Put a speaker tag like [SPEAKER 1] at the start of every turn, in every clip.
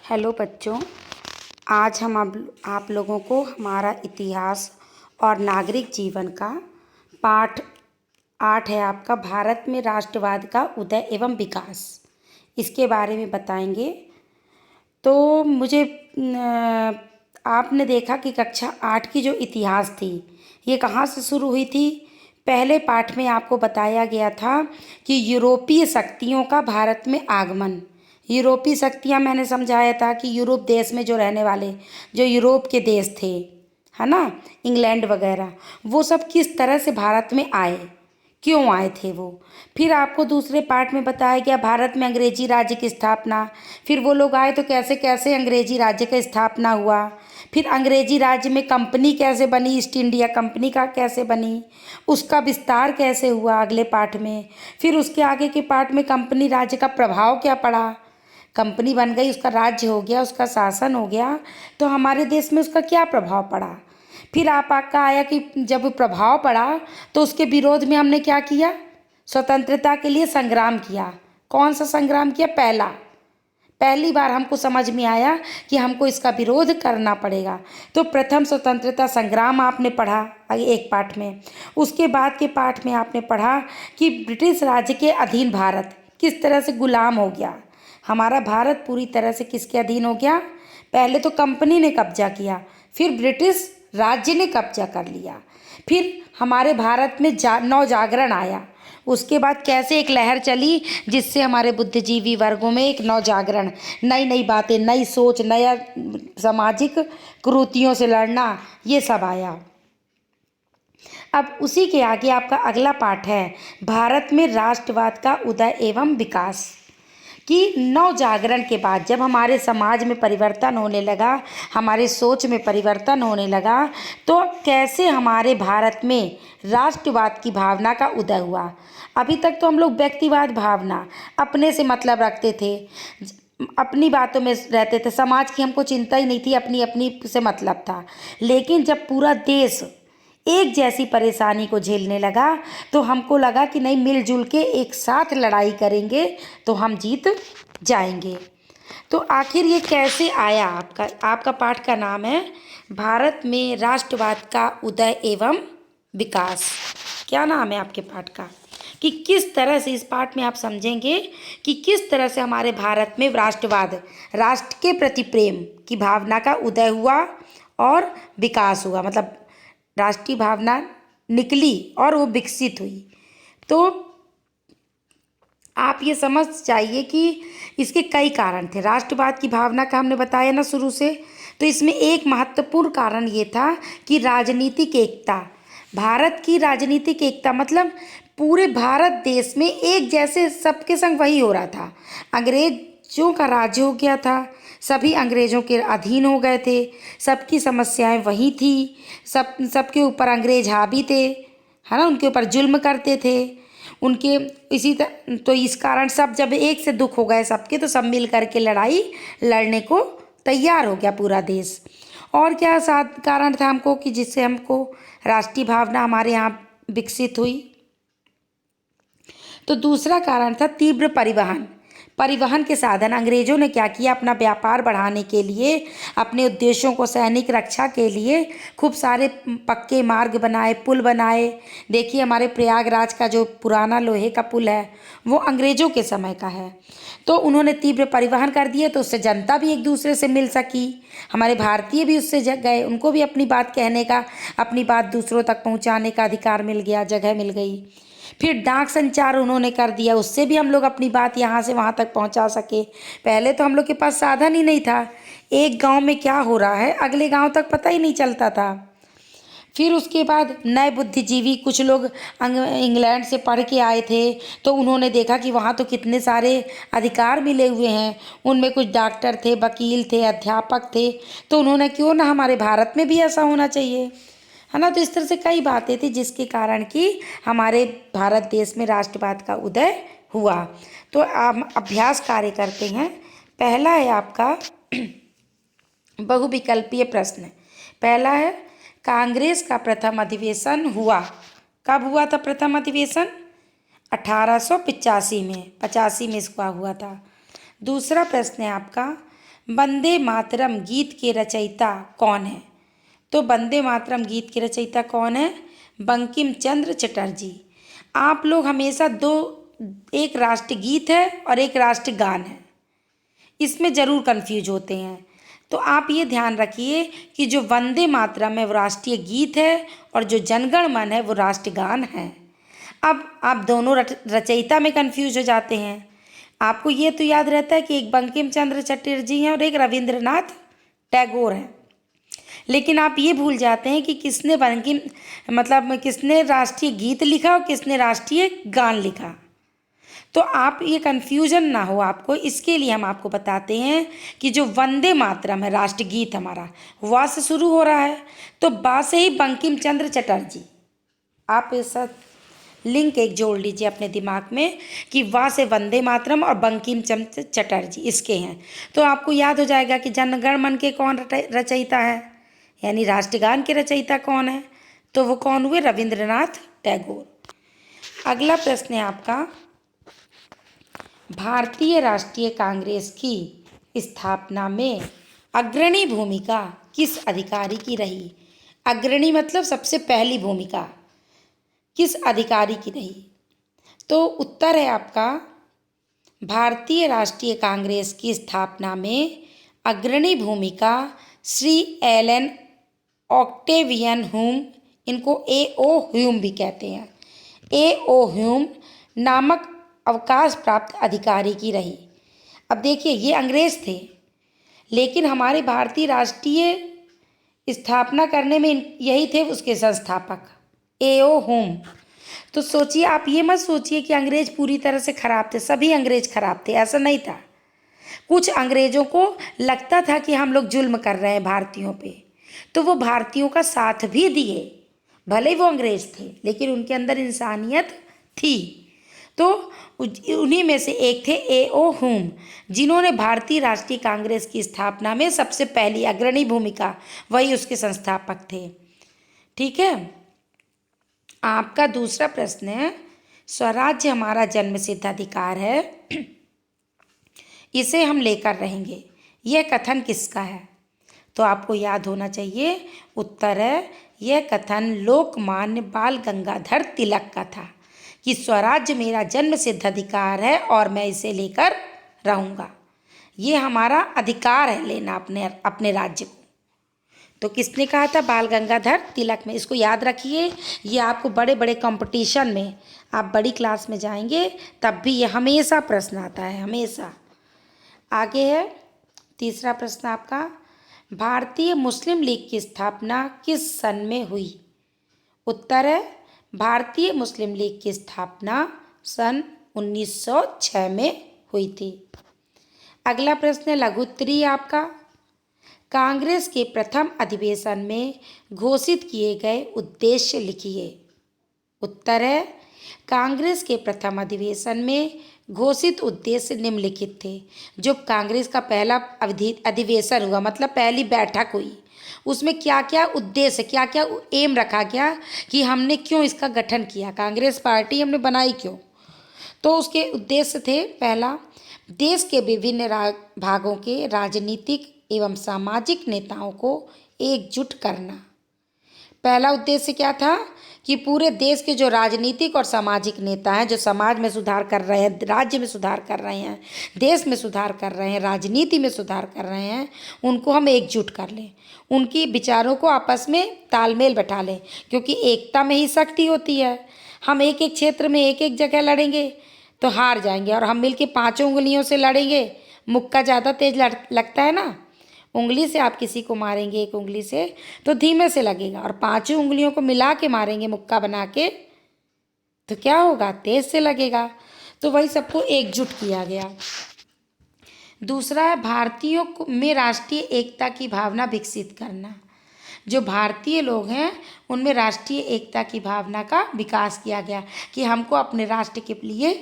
[SPEAKER 1] Hello बच्चों। आज हम आप लोगों को हमारा इतिहास और नागरिक जीवन का पाठ 8 है आपका, भारत में राष्ट्रवाद का उदय एवं विकास, इसके बारे में बताएंगे। तो आपने देखा कि कक्षा 8 की जो इतिहास थी ये कहाँ से शुरू हुई थी। पहले पाठ में आपको बताया गया था कि यूरोपीय शक्तियों का भारत में आगमन। यूरोपीय शक्तियाँ मैंने समझाया था कि यूरोप देश में जो रहने वाले जो यूरोप के देश थे, है ना, इंग्लैंड वगैरह, वो सब किस तरह से भारत में आए, क्यों आए थे वो। फिर आपको दूसरे पार्ट में बताया गया भारत में अंग्रेजी राज्य की स्थापना। फिर वो लोग आए तो कैसे कैसे अंग्रेजी राज्य का स्थापना हुआ। फिर अंग्रेजी राज्य में कंपनी कैसे बनी, ईस्ट इंडिया कंपनी का कैसे बनी, उसका विस्तार कैसे हुआ अगले पार्ट में। फिर उसके आगे के पार्ट में कंपनी राज्य का प्रभाव क्या पड़ा। कंपनी बन गई, उसका राज्य हो गया, उसका शासन हो गया, तो हमारे देश में उसका क्या प्रभाव पड़ा। फिर आपका आया कि जब प्रभाव पड़ा तो उसके विरोध में हमने क्या किया, स्वतंत्रता के लिए संग्राम किया। कौन सा संग्राम किया, पहली बार हमको समझ में आया कि हमको इसका विरोध करना पड़ेगा। तो प्रथम स्वतंत्रता संग्राम आपने पढ़ा एक पाठ में। उसके बाद के पाठ में आपने पढ़ा कि ब्रिटिश राज्य के अधीन भारत किस तरह से गुलाम हो गया। हमारा भारत पूरी तरह से किसके अधीन हो गया, पहले तो कंपनी ने कब्जा किया, फिर ब्रिटिश राज्य ने कब्जा कर लिया। फिर हमारे भारत में नव जागरण आया। उसके बाद कैसे एक लहर चली जिससे हमारे बुद्धिजीवी वर्गों में एक नव जागरण, नई नई बातें, नई सोच, नया सामाजिक कुरीतियों से लड़ना, ये सब आया। अब उसी के आगे आपका अगला पाठ है भारत में राष्ट्रवाद का उदय एवं विकास। कि नव जागरण के बाद जब हमारे समाज में परिवर्तन होने लगा, हमारे सोच में परिवर्तन होने लगा, तो कैसे हमारे भारत में राष्ट्रवाद की भावना का उदय हुआ। अभी तक तो हम लोग व्यक्तिवाद भावना, अपने से मतलब रखते थे, अपनी बातों में रहते थे, समाज की हमको चिंता ही नहीं थी, अपनी अपनी से मतलब था। लेकिन जब पूरा देश एक जैसी परेशानी को झेलने लगा तो हमको लगा कि नहीं, मिलजुल के एक साथ लड़ाई करेंगे तो हम जीत जाएंगे। तो आखिर ये कैसे आया। आपका पाठ का नाम है भारत में राष्ट्रवाद का उदय एवं विकास। क्या नाम है आपके पाठ का, कि किस तरह से, इस पाठ में आप समझेंगे कि किस तरह से हमारे भारत में राष्ट्रवाद, राष्ट्र के प्रति प्रेम की भावना का उदय हुआ और विकास हुआ, मतलब राष्ट्रीय भावना निकली और वो विकसित हुई। तो आप ये समझ जाइए कि इसके कई कारण थे। राष्ट्रवाद की भावना का हमने बताया ना शुरू से, तो इसमें एक महत्वपूर्ण कारण ये था कि राजनीतिक एकता, भारत की राजनीतिक एकता, मतलब पूरे भारत देश में एक जैसे सबके संग वही हो रहा था। अंग्रेजों का राज्य हो गया था, सभी अंग्रेजों के अधीन हो गए थे, सबकी समस्याएं वही थी, सबके ऊपर अंग्रेज हावी थे, है ना, उनके ऊपर जुल्म करते थे उनके। तो इस कारण सब जब एक से दुख हो गए सबके, तो सब मिल करके लड़ाई लड़ने को तैयार हो गया पूरा देश। और क्या साथ कारण था हमको कि जिससे हमको राष्ट्रीय भावना हमारे यहाँ विकसित हुई। तो दूसरा कारण था तीव्र परिवहन के साधन। अंग्रेजों ने क्या किया, अपना व्यापार बढ़ाने के लिए, अपने उद्देश्यों को, सैनिक रक्षा के लिए खूब सारे पक्के मार्ग बनाए, पुल बनाए। देखिए हमारे प्रयागराज का जो पुराना लोहे का पुल है वो अंग्रेजों के समय का है। तो उन्होंने तीव्र परिवहन कर दिए, तो उससे जनता भी एक दूसरे से मिल सकी, हमारे भारतीय भी उससे जग गए, उनको भी अपनी बात कहने का, अपनी बात दूसरों तक पहुंचाने का अधिकार मिल गया, जगह मिल गई। फिर डाक संचार उन्होंने कर दिया, उससे भी हम लोग अपनी बात यहाँ से वहाँ तक पहुँचा सके। पहले तो हम लोग के पास साधन ही नहीं था, एक गांव में क्या हो रहा है अगले गांव तक पता ही नहीं चलता था। फिर उसके बाद नए बुद्धिजीवी कुछ लोग इंग्लैंड से पढ़ के आए थे, तो उन्होंने देखा कि वहाँ तो कितने सारे अधिकार मिले हुए हैं, उनमें कुछ डॉक्टर थे, वकील थे, अध्यापक थे, तो उन्होंने क्यों ना हमारे भारत में भी ऐसा होना चाहिए, है ना। तो इस तरह से कई बातें थी जिसके कारण कि हमारे भारत देश में राष्ट्रवाद का उदय हुआ। तो आप अभ्यास कार्य करते हैं। पहला है आपका बहुविकल्पीय प्रश्न। पहला है कांग्रेस का प्रथम अधिवेशन हुआ, कब हुआ था प्रथम अधिवेशन, 1885 में, 85 में इसका हुआ था। दूसरा प्रश्न है आपका वंदे मातरम गीत के रचयिता कौन है? तो वंदे मातरम गीत के रचयिता कौन है? बंकिम चंद्र चटर्जी। आप लोग हमेशा दो, एक राष्ट्रगीत है और एक राष्ट्रगान है, इसमें ज़रूर कंफ्यूज होते हैं। तो आप ये ध्यान रखिए कि जो वंदे मातरम है वो राष्ट्रीय गीत है और जो जनगण मन है वो राष्ट्रगान है। अब आप दोनों रचयिता में कंफ्यूज हो जाते हैं। आपको ये तो याद रहता है कि एक बंकिम चंद्र चटर्जी हैं और एक रविंद्रनाथ टैगोर हैं, लेकिन आप ये भूल जाते हैं कि किसने किसने राष्ट्रीय गीत लिखा और किसने राष्ट्रीय गान लिखा। तो आप ये कन्फ्यूजन ना हो आपको, इसके लिए हम आपको बताते हैं कि जो वंदे मातरम है राष्ट्रगीत हमारा, वा से शुरू हो रहा है, तो बा से ही बंकिम चंद्र चटर्जी। आप ऐसा लिंक एक जोड़ लीजिए अपने दिमाग में कि वा से वंदे मातरम और बंकिम चंद्र चटर्जी इसके हैं, तो आपको याद हो जाएगा कि जनगण मन के कौन रचयिता है, यानी राष्ट्रगान के रचयिता कौन है, तो वो कौन हुए? रविंद्रनाथ टैगोर। अगला प्रश्न है आपका, भारतीय राष्ट्रीय कांग्रेस की स्थापना में अग्रणी भूमिका किस अधिकारी की रही? अग्रणी मतलब सबसे पहली भूमिका किस अधिकारी की रही? तो उत्तर है आपका, भारतीय राष्ट्रीय कांग्रेस की स्थापना में अग्रणी भूमिका श्री एलन ऑक्टेवियन ह्यूम, इनको ए.ओ. ह्यूम भी कहते हैं, ए.ओ. ह्यूम नामक अवकाश प्राप्त अधिकारी की रही। अब देखिए ये अंग्रेज थे, लेकिन हमारे भारतीय राष्ट्रीय स्थापना करने में यही थे उसके संस्थापक, ए.ओ. ह्यूम। तो सोचिए, आप ये मत सोचिए कि अंग्रेज पूरी तरह से खराब थे, सभी अंग्रेज खराब थे, ऐसा नहीं था। कुछ अंग्रेजों को लगता था कि हम लोग जुल्म कर रहे हैं भारतीयों पे, तो वो भारतीयों का साथ भी दिए, भले ही वो अंग्रेज थे लेकिन उनके अंदर इंसानियत थी। तो उन्हीं में से एक थे ए.ओ. ह्यूम, जिन्होंने भारतीय राष्ट्रीय कांग्रेस की स्थापना में सबसे पहली अग्रणी भूमिका, वही उसके संस्थापक थे। ठीक है। आपका दूसरा प्रश्न है, स्वराज्य हमारा जन्मसिद्ध अधिकार है, इसे हम लेकर रहेंगे, यह कथन किसका है? तो आपको याद होना चाहिए, उत्तर है, यह कथन लोकमान्य बाल गंगाधर तिलक का था कि स्वराज्य मेरा जन्मसिद्ध अधिकार है और मैं इसे लेकर रहूँगा। ये हमारा अधिकार है लेना अपने राज्य को। तो किसने कहा था? बाल गंगाधर तिलक में। इसको याद रखिए, ये आपको बड़े बड़े कंपटीशन में, आप बड़ी क्लास में जाएंगे तब भी ये हमेशा प्रश्न आता है, हमेशा। आगे है तीसरा प्रश्न आपका, भारतीय मुस्लिम लीग की स्थापना किस सन में हुई? उत्तर है, भारतीय मुस्लिम लीग की स्थापना सन 1906 में हुई थी। अगला प्रश्न है लघु उत्तरीय आपका, कांग्रेस के प्रथम अधिवेशन में घोषित किए गए उद्देश्य लिखिए। उत्तर है, कांग्रेस के प्रथम अधिवेशन में घोषित उद्देश्य निम्नलिखित थे। जो कांग्रेस का पहला अधिवेशन हुआ, मतलब पहली बैठक हुई, उसमें क्या क्या उद्देश्य, क्या क्या एम रखा गया कि हमने क्यों इसका गठन किया, कांग्रेस पार्टी हमने बनाई क्यों? तो उसके उद्देश्य थे, पहला, देश के विभिन्न भागों के राजनीतिक एवं सामाजिक नेताओं को एकजुट करना। पहला उद्देश्य क्या था कि पूरे देश के जो राजनीतिक और सामाजिक नेता हैं, जो समाज में सुधार कर रहे हैं, राज्य में सुधार कर रहे हैं, देश में सुधार कर रहे हैं, राजनीति में सुधार कर रहे हैं, उनको हम एकजुट कर लें, उनकी विचारों को आपस में तालमेल बैठा लें, क्योंकि एकता में ही शक्ति होती है। हम एक एक क्षेत्र में एक एक जगह लड़ेंगे तो हार जाएंगे, और हम मिलके पांचों उंगलियों से लड़ेंगे, मुक्का ज़्यादा तेज लगता है ना, उंगली से आप किसी को मारेंगे एक उंगली से तो धीमे से लगेगा, और पांचों उंगलियों को मिला के मारेंगे मुक्का बना के तो क्या होगा, तेज से लगेगा। तो वही सबको एकजुट किया गया। दूसरा है भारतीयों में राष्ट्रीय एकता की भावना विकसित करना। जो भारतीय लोग हैं उनमें राष्ट्रीय एकता की भावना का विकास किया गया कि हमको अपने राष्ट्र के लिए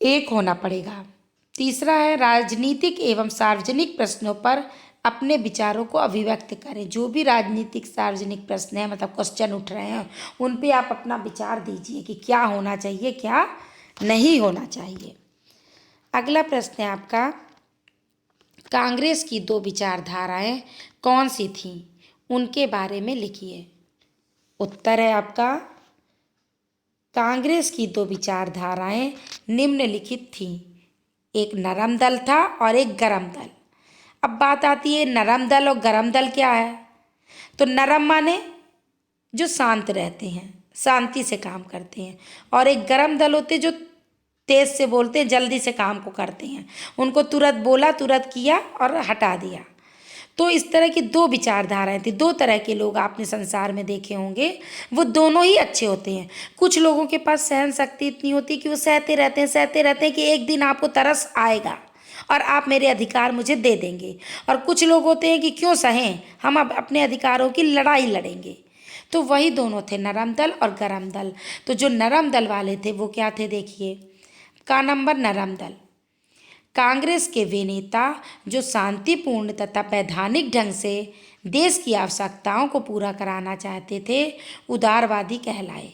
[SPEAKER 1] एक होना पड़ेगा। तीसरा है राजनीतिक एवं सार्वजनिक प्रश्नों पर अपने विचारों को अभिव्यक्त करें। जो भी राजनीतिक सार्वजनिक प्रश्न है, मतलब क्वेश्चन उठ रहे हैं, उन पे आप अपना विचार दीजिए कि क्या होना चाहिए, क्या नहीं होना चाहिए। अगला प्रश्न है आपका, कांग्रेस की दो विचारधाराएं कौन सी थीं, उनके बारे में लिखिए। उत्तर है आपका, कांग्रेस की दो विचारधाराएं निम्नलिखित थीं। एक नरम दल था और एक गरम दल। अब बात आती है नरम दल और गरम दल क्या है। तो नरम माने जो शांत रहते हैं, शांति से काम करते हैं, और एक गरम दल होते जो तेज से बोलते हैं, जल्दी से काम को करते हैं। उनको तुरंत बोला, तुरंत किया और हटा दिया। तो इस तरह की दो विचारधाराएं थी। दो तरह के लोग आपने संसार में देखे होंगे, वो दोनों ही अच्छे होते हैं। कुछ लोगों के पास सहन शक्ति इतनी होती है कि वो सहते रहते हैं कि एक दिन आपको तरस आएगा और आप मेरे अधिकार मुझे दे देंगे। और कुछ लोग होते हैं कि क्यों सहें, हम अब अपने अधिकारों की लड़ाई लड़ेंगे। तो वही दोनों थे, नरम दल और गरम दल। तो जो नरम दल वाले थे वो क्या थे, देखिए का नंबर नरम दल। कांग्रेस के वे नेता जो शांतिपूर्ण तथा वैधानिक ढंग से देश की आवश्यकताओं को पूरा कराना चाहते थे, उदारवादी कहलाए।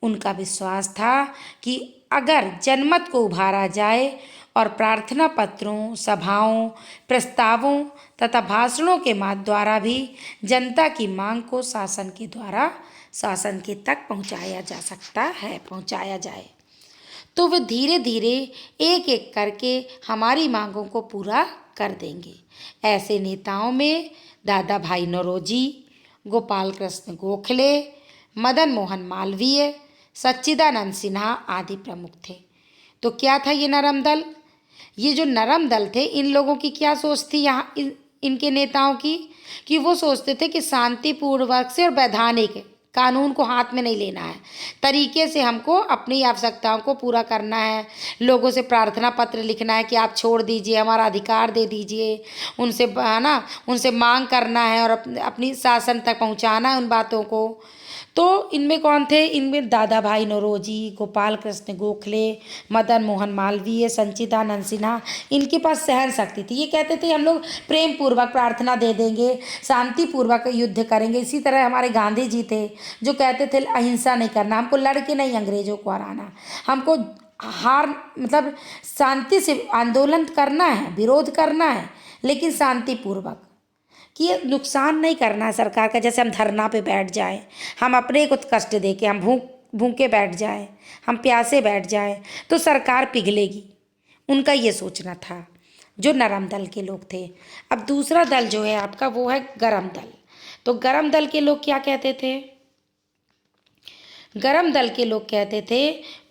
[SPEAKER 1] उनका विश्वास था कि अगर जनमत को उभारा जाए और प्रार्थना पत्रों, सभाओं, प्रस्तावों तथा भाषणों के माध्यम द्वारा भी जनता की मांग को शासन के तक पहुंचाया जा सकता है, पहुंचाया जाए, तो वे धीरे धीरे एक एक करके हमारी मांगों को पूरा कर देंगे। ऐसे नेताओं में दादा भाई नौरोजी, गोपाल कृष्ण गोखले, मदन मोहन मालवीय, सच्चिदानंद सिन्हा आदि प्रमुख थे। तो क्या था ये नरम दल? ये जो नरम दल थे, इन लोगों की क्या सोच थी यहाँ इनके नेताओं की, कि वो सोचते थे कि शांतिपूर्वक से और वैधानिक कानून को हाथ में नहीं लेना है, तरीके से हमको अपनी आवश्यकताओं को पूरा करना है। लोगों से प्रार्थना पत्र लिखना है कि आप छोड़ दीजिए, हमारा अधिकार दे दीजिए, उनसे है ना, उनसे मांग करना है और अपनी शासन तक पहुंचाना है उन बातों को। तो इनमें कौन थे? इनमें दादा भाई नौरोजी, गोपाल कृष्ण गोखले, मदन मोहन मालवीय, सच्चिदानंद सिन्हा, इनके पास सहन शक्ति थी। ये कहते थे हम लोग प्रेम पूर्वक प्रार्थना दे देंगे, शांति पूर्वक युद्ध करेंगे। इसी तरह हमारे गांधी जी थे जो कहते थे अहिंसा नहीं करना, हमको लड़के नहीं अंग्रेजों को हराना, हमको हार मतलब शांति से आंदोलन करना है, विरोध करना है, लेकिन शांतिपूर्वक, कि ये नुकसान नहीं करना है सरकार का। जैसे हम धरना पे बैठ जाएं, हम अपने को कष्ट दे के हम भूखे बैठ जाएं, हम प्यासे बैठ जाएं, तो सरकार पिघलेगी। उनका ये सोचना था, जो नरम दल के लोग थे। अब दूसरा दल जो है आपका, वो है गरम दल। तो गरम दल के लोग क्या कहते थे? गरम दल के लोग कहते थे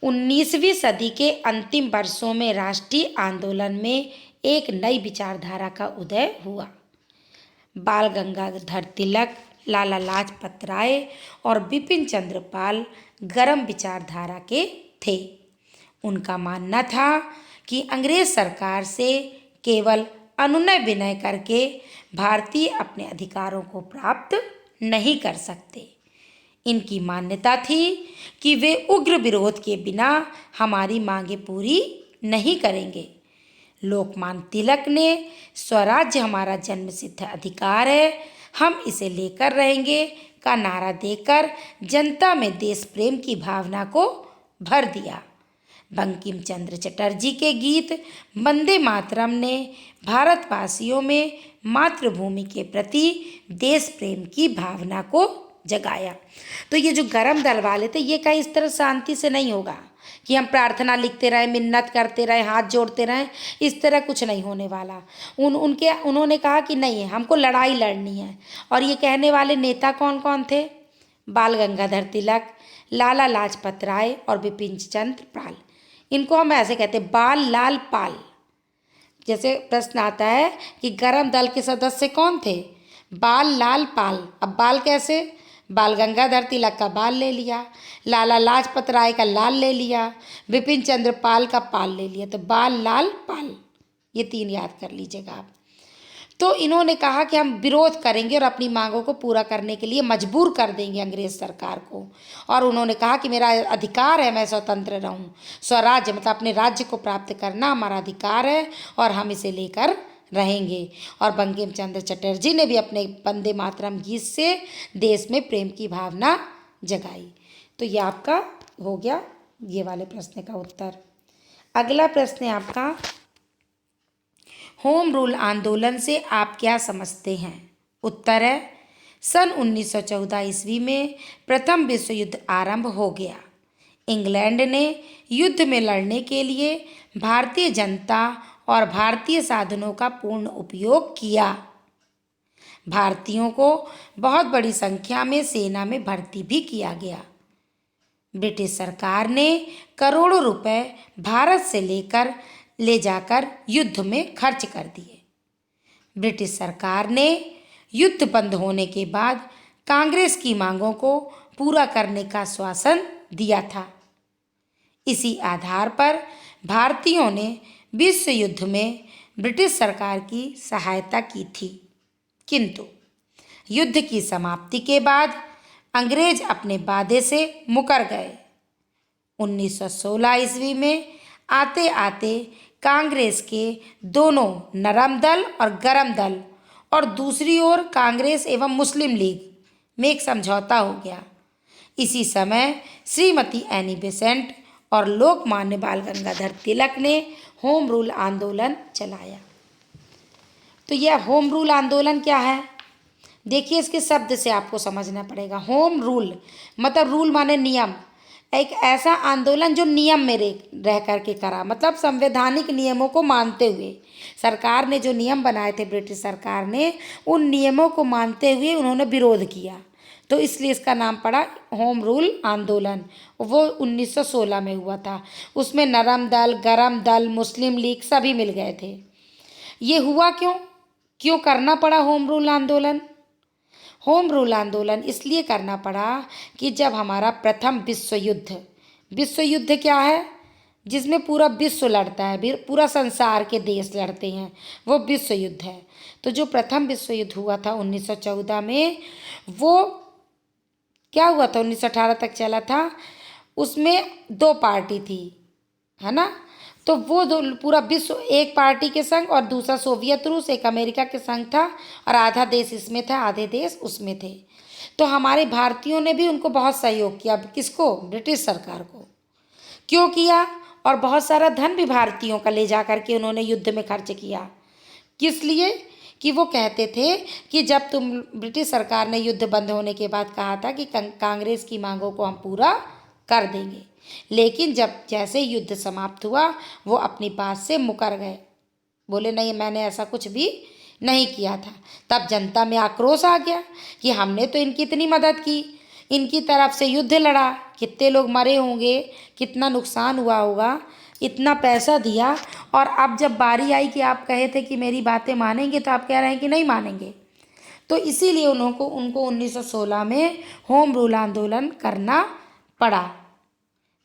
[SPEAKER 1] 19वीं सदी के अंतिम वर्षों में राष्ट्रीय आंदोलन में एक नई विचारधारा का उदय हुआ। बाल गंगाधर तिलक, लाला लाजपत राय और बिपिन चंद्र पाल गरम विचारधारा के थे। उनका मानना था कि अंग्रेज सरकार से केवल अनुनय विनय करके भारतीय अपने अधिकारों को प्राप्त नहीं कर सकते। इनकी मान्यता थी कि वे उग्र विरोध के बिना हमारी मांगें पूरी नहीं करेंगे। लोकमान्य तिलक ने स्वराज्य हमारा जन्मसिद्ध अधिकार है, हम इसे लेकर रहेंगे का नारा देकर जनता में देश प्रेम की भावना को भर दिया। बंकिम चंद्र चटर्जी के गीत वंदे मातरम ने भारतवासियों में मातृभूमि के प्रति देश प्रेम की भावना को जगाया। तो ये जो गरम दल वाले थे, ये कहीं इस तरह शांति से नहीं होगा कि हम प्रार्थना लिखते रहें, मिन्नत करते रहें, हाथ जोड़ते रहें, इस तरह कुछ नहीं होने वाला। उन्होंने कहा कि नहीं, हमको लड़ाई लड़नी है। और ये कहने वाले नेता कौन कौन थे? बाल गंगाधर तिलक, लाला लाजपत राय और बिपिन चंद्र पाल। इनको हम ऐसे कहते हैं, बाल लाल पाल। जैसे प्रश्न आता है कि गरम दल के सदस्य कौन थे? बाल लाल पाल। अब बाल कैसे? बाल गंगाधर तिलक का बाल ले लिया, लाला लाजपत राय का लाल ले लिया, बिपिन चंद्र पाल का पाल ले लिया, तो बाल लाल पाल, ये तीन याद कर लीजिएगा आप। तो इन्होंने कहा कि हम विरोध करेंगे और अपनी मांगों को पूरा करने के लिए मजबूर कर देंगे अंग्रेज सरकार को। और उन्होंने कहा कि मेरा अधिकार है, मैं स्वतंत्र रहूं, स्वराज्य मतलब अपने राज्य को प्राप्त करना हमारा अधिकार है और हम इसे लेकर रहेंगे। और बंकिम चंद्र चटर्जी ने भी अपने वंदे मातरम गीत से देश में प्रेम की भावना जगाई। तो ये आपका हो गया ये वाले प्रश्न का उत्तर। अगला प्रश्न है आपका, होम रूल आंदोलन से आप क्या समझते हैं? उत्तर है, सन 1914 ईस्वी में प्रथम विश्व युद्ध आरंभ हो गया। इंग्लैंड ने युद्ध में लड़ने के लिए भारतीय जनता और भारतीय साधनों का पूर्ण उपयोग किया। भारतीयों को बहुत बड़ी संख्या में सेना में भर्ती भी किया गया। ब्रिटिश सरकार ने करोड़ों रुपए भारत से ले जाकर युद्ध में खर्च कर दिए। ब्रिटिश सरकार ने युद्ध बंद होने के बाद कांग्रेस की मांगों को पूरा करने का आश्वासन दिया था। इसी आधार पर भारतीयों ने विश्व युद्ध में ब्रिटिश सरकार की सहायता की थी, किंतु युद्ध की समाप्ति के बाद अंग्रेज अपने वादे से मुकर गए। 1916 ईस्वी में आते आते कांग्रेस के दोनों नरम दल और गरम दल और दूसरी ओर कांग्रेस एवं मुस्लिम लीग में एक समझौता हो गया। इसी समय श्रीमती एनी बेसेंट और लोकमान्य बाल गंगाधर तिलक ने होम रूल आंदोलन चलाया। तो यह होम रूल आंदोलन क्या है? देखिए, इसके शब्द से आपको समझना पड़ेगा। होम रूल मतलब रूल माने नियम, एक ऐसा आंदोलन जो नियम में रह करके करा, मतलब संवैधानिक नियमों को मानते हुए। सरकार ने जो नियम बनाए थे, ब्रिटिश सरकार ने उन नियमों को मानते हुए उन्होंने विरोध किया, तो इसलिए इसका नाम पड़ा होम रूल आंदोलन। वो 1916 में हुआ था। उसमें नरम दल, गरम दल, मुस्लिम लीग सभी मिल गए थे। ये हुआ क्यों करना पड़ा होम रूल आंदोलन? होम रूल आंदोलन इसलिए करना पड़ा कि जब हमारा प्रथम विश्व युद्ध क्या है? जिसमें पूरा विश्व लड़ता है, पूरा संसार के देश लड़ते हैं, वो विश्व युद्ध है। तो जो प्रथम विश्व युद्ध हुआ था 1914 में, वो क्या हुआ था? 1918 तक चला था। उसमें दो पार्टी थी, है ना? तो वो दो पूरा विश्व एक पार्टी के संग और दूसरा सोवियत रूस, एक अमेरिका के संग था, और आधा देश इसमें था, आधे देश उसमें थे। तो हमारे भारतीयों ने भी उनको बहुत सहयोग किया। किसको? ब्रिटिश सरकार को। क्यों किया? और बहुत सारा धन भी भारतीयों का ले जा करके उन्होंने युद्ध में खर्च किया। किस लिए? कि वो कहते थे कि जब ब्रिटिश सरकार ने युद्ध बंद होने के बाद कहा था कि कांग्रेस की मांगों को हम पूरा कर देंगे, लेकिन जब जैसे युद्ध समाप्त हुआ वो अपनी बात से मुकर गए, बोले नहीं, मैंने ऐसा कुछ भी नहीं किया था। तब जनता में आक्रोश आ गया कि हमने तो इनकी इतनी मदद की, इनकी तरफ से युद्ध लड़ा, कितने लोग मरे होंगे, कितना नुकसान हुआ होगा, इतना पैसा दिया, और अब जब बारी आई कि आप कहे थे कि मेरी बातें मानेंगे, तो आप कह रहे हैं कि नहीं मानेंगे। तो इसीलिए उनको 1916 में होम रूल आंदोलन करना पड़ा।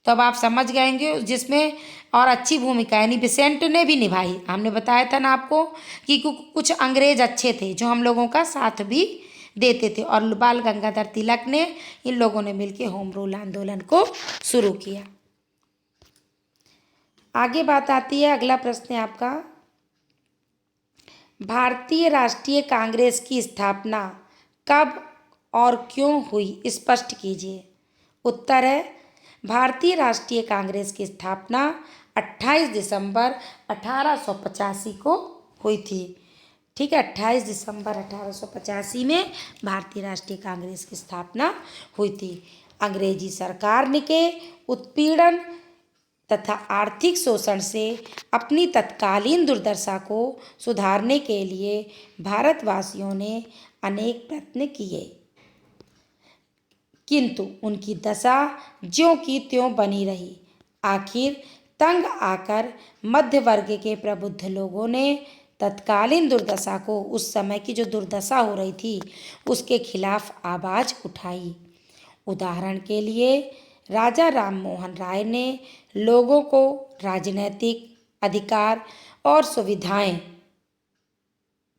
[SPEAKER 1] तो अब आप समझ गएंगे, जिसमें और अच्छी भूमिका यानी बेसेंट ने भी निभाई। हमने बताया था ना आपको कि कुछ अंग्रेज अच्छे थे जो हम लोगों का साथ भी देते थे, और बाल गंगाधर तिलक ने, इन लोगों ने मिलकर होम रूल आंदोलन को शुरू किया। आगे बात आती है, अगला प्रश्न है आपका, भारतीय राष्ट्रीय कांग्रेस की स्थापना कब और क्यों हुई, स्पष्ट कीजिए। उत्तर है, भारतीय राष्ट्रीय कांग्रेस की स्थापना 28 दिसंबर 1885 को हुई थी। ठीक है, 28 दिसंबर 1885 में भारतीय राष्ट्रीय कांग्रेस की स्थापना हुई थी। अंग्रेजी सरकार के उत्पीड़न तथा आर्थिक शोषण से अपनी तत्कालीन दुर्दशा को सुधारने के लिए भारतवासियों ने अनेक प्रयत्न किए, किंतु उनकी दशा ज्यों की त्यों बनी रही। आखिर तंग आकर मध्य वर्ग के प्रबुद्ध लोगों ने तत्कालीन दुर्दशा को, उस समय की जो दुर्दशा हो रही थी, उसके खिलाफ आवाज़ उठाई। उदाहरण के लिए राजा राम मोहन राय ने लोगों को राजनीतिक अधिकार और सुविधाएं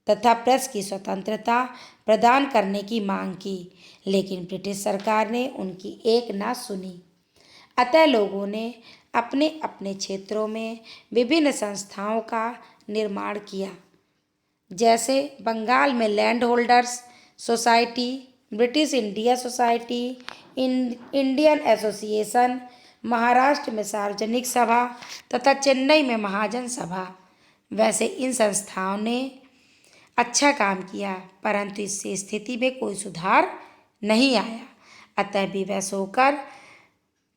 [SPEAKER 1] तथा प्रेस की स्वतंत्रता प्रदान करने की मांग की, लेकिन ब्रिटिश सरकार ने उनकी एक ना सुनी। अतः लोगों ने अपने अपने क्षेत्रों में विभिन्न संस्थाओं का निर्माण किया, जैसे बंगाल में land holders society, British India society, Indian association, Maharashtra में सार्वजनिक सभा तथा चेन्नई में महाजन सभा। वैसे इन संस्थाओं ने अच्छा काम किया, परंतु इससे स्थिति में कोई सुधार नहीं आया। अतः विवश होकर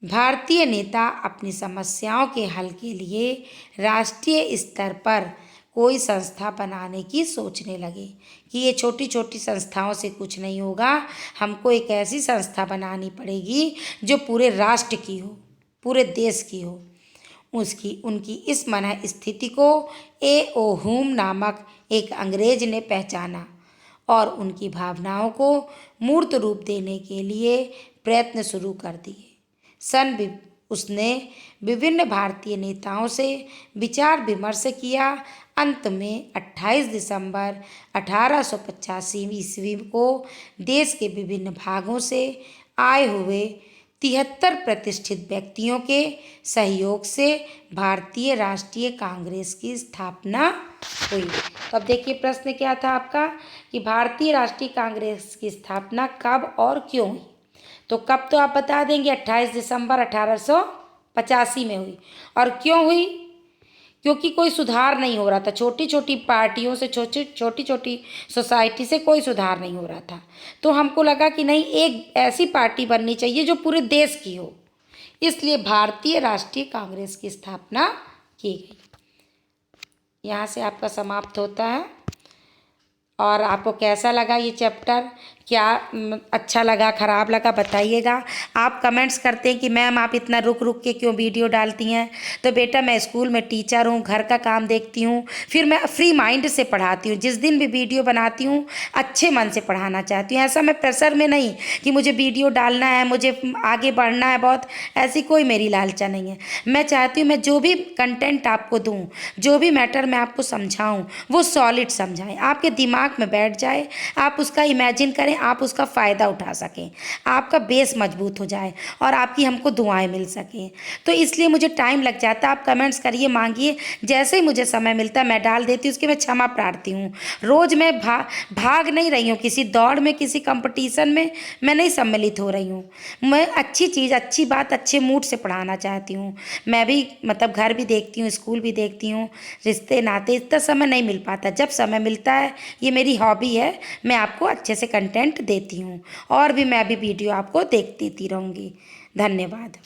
[SPEAKER 1] भारतीय नेता अपनी समस्याओं के हल के लिए राष्ट्रीय स्तर पर कोई संस्था बनाने की सोचने लगे कि ये छोटी छोटी संस्थाओं से कुछ नहीं होगा, हमको एक ऐसी संस्था बनानी पड़ेगी जो पूरे राष्ट्र की हो, पूरे देश की हो। उनकी इस मनः स्थिति को ए ओ हुम नामक एक अंग्रेज ने पहचाना और उनकी भावनाओं को मूर्त रूप देने के लिए प्रयत्न शुरू कर दिए। उसने विभिन्न भारतीय नेताओं से विचार विमर्श किया। अंत में 28 दिसंबर 1885 ईस्वी को देश के विभिन्न भागों से आए हुए 73 प्रतिष्ठित व्यक्तियों के सहयोग से भारतीय राष्ट्रीय कांग्रेस की स्थापना हुई। तो अब देखिए प्रश्न क्या था आपका कि भारतीय राष्ट्रीय कांग्रेस की स्थापना कब और क्यों हुई। तो कब तो आप बता देंगे 28 दिसंबर 1885 में हुई। और क्यों हुई? क्योंकि कोई सुधार नहीं हो रहा था, छोटी छोटी पार्टियों से, छोटी छोटी सोसाइटी से कोई सुधार नहीं हो रहा था। तो हमको लगा कि नहीं, एक ऐसी पार्टी बननी चाहिए जो पूरे देश की हो, इसलिए भारतीय राष्ट्रीय कांग्रेस की स्थापना की गई। यहाँ से आपका समाप्त होता है। और आपको कैसा लगा ये चैप्टर, क्या अच्छा लगा, ख़राब लगा, बताइएगा। आप कमेंट्स करते हैं कि मैम आप इतना रुक रुक के क्यों वीडियो डालती हैं। तो बेटा मैं स्कूल में टीचर हूँ, घर का काम देखती हूँ, फिर मैं फ्री माइंड से पढ़ाती हूँ। जिस दिन भी वीडियो बनाती हूँ अच्छे मन से पढ़ाना चाहती हूँ। ऐसा मैं प्रेशर में नहीं कि मुझे वीडियो डालना है, मुझे आगे बढ़ना है बहुत, ऐसी कोई मेरी लालसा नहीं है। मैं चाहती हूँ मैं जो भी कंटेंट आपको दूँ, जो भी मैटर मैं आपको समझाऊँ, वो सॉलिड समझाएँ, आपके दिमाग में बैठ जाए, आप उसका इमेजिन करें, आप उसका फ़ायदा उठा सकें, आपका बेस मजबूत हो जाए और आपकी हमको दुआएं मिल सकें। तो इसलिए मुझे टाइम लग जाता है। आप कमेंट्स करिए, मांगिए, जैसे ही मुझे समय मिलता है मैं डाल देती हूँ। उसकी मैं क्षमा प्रार्थी हूँ। रोज़ मैं भाग नहीं रही हूँ किसी दौड़ में, किसी कंपटीशन में मैं नहीं सम्मिलित हो रही हूँ। मैं अच्छी चीज़, अच्छी बात, अच्छे मूड से पढ़ाना चाहती हूँ। मैं भी मतलब घर भी देखती हूँ, स्कूल भी देखती हूँ, रिश्ते नाते, इतना समय नहीं मिल पाता। जब समय मिलता है, ये मेरी हॉबी है, मैं आपको अच्छे से कंटेंट देती हूँ और भी मैं भी वीडियो आपको देती रहूँगी। धन्यवाद।